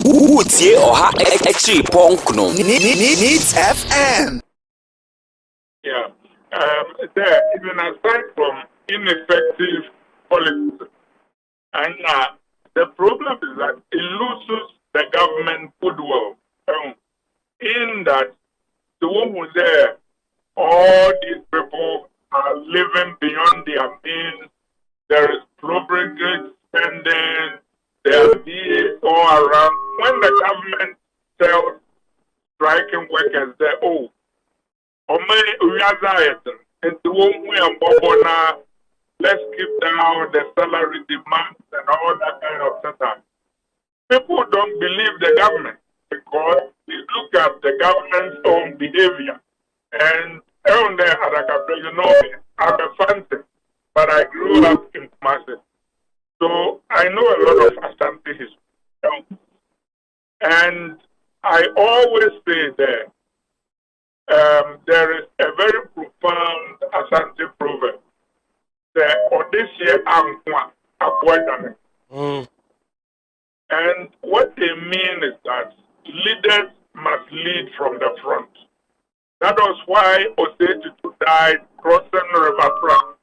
Utie oha echi ponkno. Needs FM. Yeah. There, even aside from ineffective policies, and the problem is that it loses the government goodwill. In that, the one who's there, all these people are living beyond their means. There is prohibited spending. There are deals all around. When the government tells striking workers that, oh, let's keep down the salary demands and all that kind of stuff. People don't believe the government because they look at the government's own behavior. And on there, I'm a fancy, but I grew up in Kumasi. So I know a lot of Ashanti history. And I always say there is a very profound Ashanti proverb. The Odysseus Ankwa avoid. And what they mean is that leaders must lead from the front. That was why Osei died crossing River Pratt,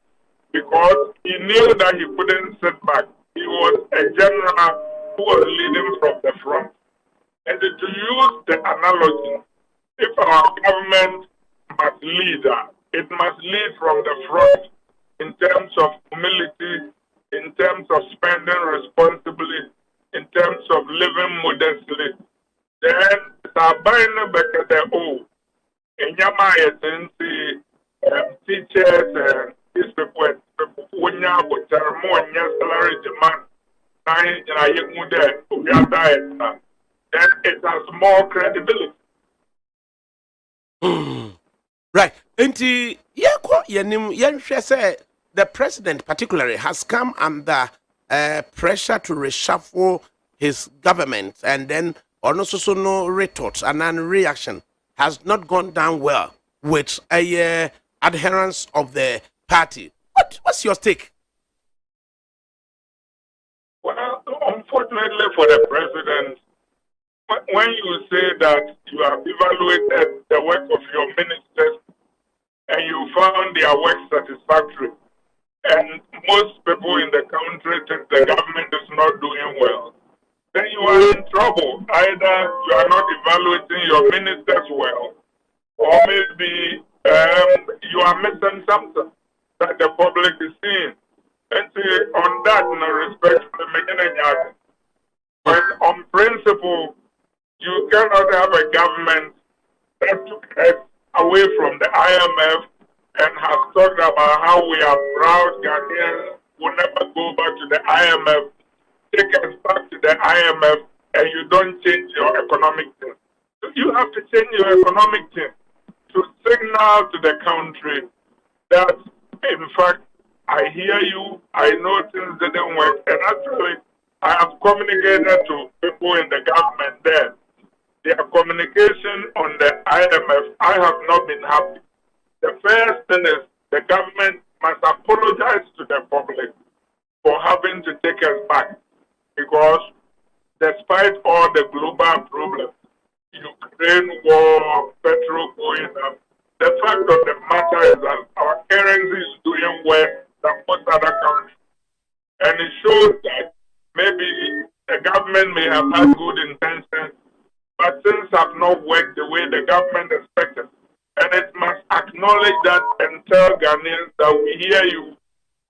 because he knew that he couldn't sit back. He was a general who was leading from the front. And to use the analogy, if our government must lead, it must lead from the front in terms of humility, in terms of spending responsibly, in terms of living modestly. Then, Sabine Becker, oh, in Yama, teachers and these people, when you have a ceremony, salary demand, then it has more credibility. Right. And the president particularly has come under pressure to reshuffle his government, and then also no retort and then reaction has not gone down well with adherents of the party. What's your take? Well, unfortunately for the president, when you say that you have evaluated the work of your ministers and you found their work satisfactory, and most people in the country think the government is not doing well, then you are in trouble. Either you are not evaluating your ministers well, or maybe you are missing something that the public is seeing. And on that, respect for the beginning, when on principle, you cannot have a government that took us away from the IMF and has talked about how we are proud Ghanaians will never go back to the IMF. Take us back to the IMF and you don't change your economic thing. So you have to change your economic thing to signal to the country that, in fact, I hear you, I know things didn't work, and actually, I have communicated to people in the government there. Their communication on the IMF, I have not been happy. The first thing is the government must apologize to the public for having to take us back, because despite all the global problems, Ukraine war, petrol going up, the fact of the matter is that our currency is doing well than most other countries. And it shows that maybe the government may have had good intentions, but things have not worked the way the government expected. And it must acknowledge that and tell Ghanaians that we hear you,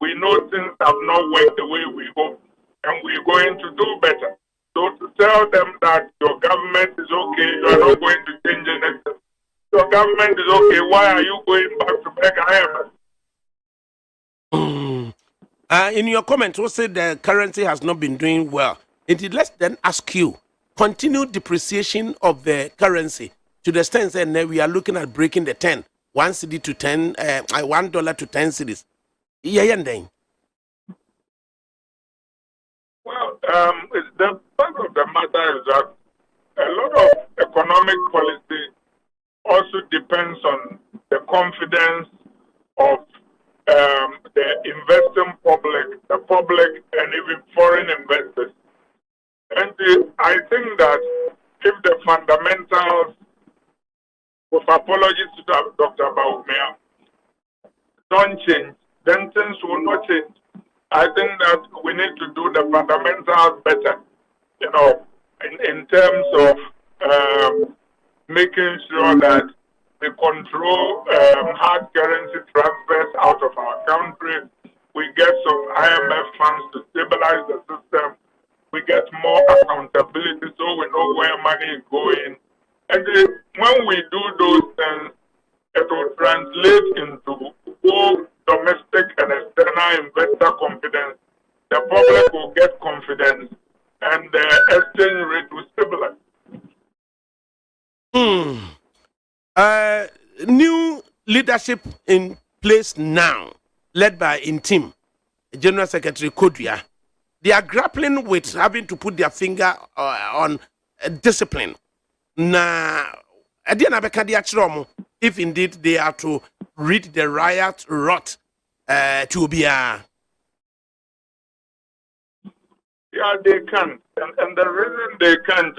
we know things have not worked the way we hope, and we're going to do better. So to tell them that your government is okay, you are not going to change anything. Your government is okay, why are you going back to beg IMF? In your comment, you said the currency has not been doing well. Indeed, let's then ask you, continued depreciation of the currency to the extent that now we are looking at breaking the 10, $1 to 10, $1 to 10 cedis. Well, the fact of the matter is that a lot of economic policy also depends on the confidence of the investing public, the public, and even foreign investors. And I think that if the fundamentals, with apologies to Dr. Baumia, don't change, then things will not change. I think that we need to do the fundamentals better, in terms of making sure that we control hard currency transfers out of our country. We get some IMF funds to stabilize the system. We get more accountability so we know where money is going. And when we do those things, it will translate into both domestic and external investor confidence. The public will get confidence and the exchange rate will stabilize. New leadership in place now, led by Intim, General Secretary Kodria, they are grappling with having to put their finger on discipline. If indeed they are to rid the riot rot to be a. Yeah, they can't. And the reason they can't,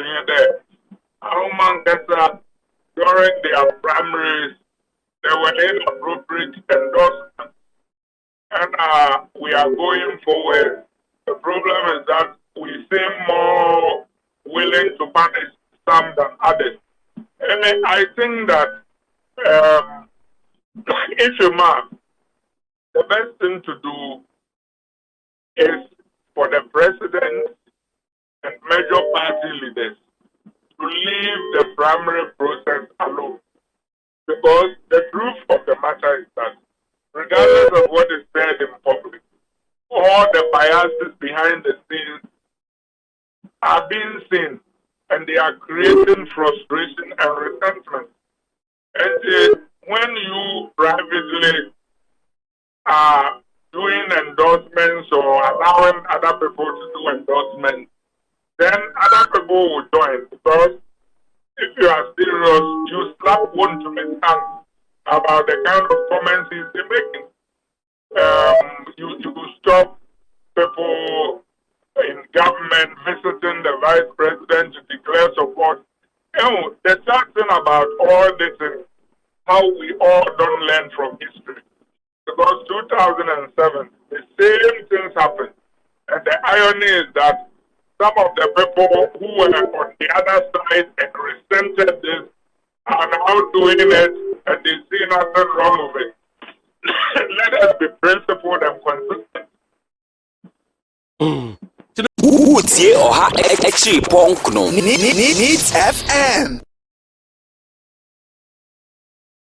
during their primaries, there were inappropriate endorsements. And we are going forward. The problem is that we seem more willing to punish some than others. And I think that if you mark, the best thing to do is for the president and major party leaders to leave the primary process alone. Because the truth of the matter is that regardless of what is said in public, all the biases behind the scenes are being seen and they are creating frustration and resentment. And when you privately are doing endorsements or allowing other people to do endorsements, then other people will join. Because if you are serious, you slap one to make hands about the kind of comments he's making. You stop people in government visiting the vice president to declare support. The sad thing about all this is how we all don't learn from history. Because 2007, the same things happened. And the irony is that some of the people who were on the other side and resented this are now doing it and they see nothing wrong with it. Let us be principled and consistent. Would ye or ha actually punk no needs FM.